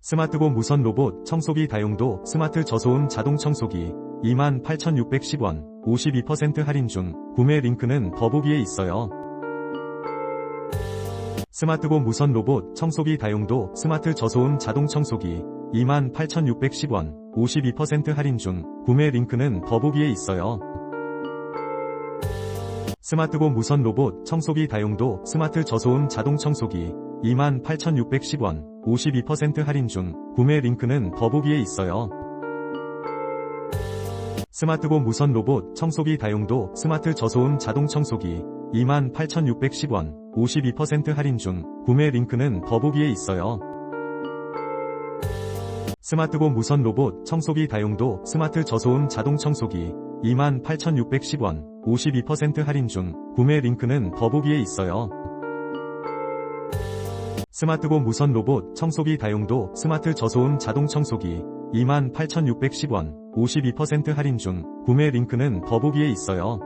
스마트고 무선 로봇 청소기 다용도 스마트 저소음 자동 청소기 28,610원 52% 할인 중. 구매 링크는 더보기에 있어요. 스마트고 무선 로봇 청소기 다용도 스마트 저소음 자동 청소기 28,610원 52% 할인 중. 구매 링크는 더보기에 있어요. 스마트고 무선 로봇 청소기 다용도 스마트 저소음 자동 청소기 28,610원 52% 할인 중. 구매 링크는 더보기에 있어요. 스마트고 무선 로봇 청소기 다용도 스마트 저소음 자동 청소기 28,610원 52% 할인 중. 구매 링크는 더보기에 있어요. 스마트고 무선 로봇 청소기 다용도 스마트 저소음 자동 청소기 28,610원 52% 할인 중. 구매 링크는 더보기에 있어요. 스마트고 무선 로봇 청소기 다용도 스마트 저소음 자동 청소기 28,610원 52% 할인 중. 구매 링크는 더보기에 있어요.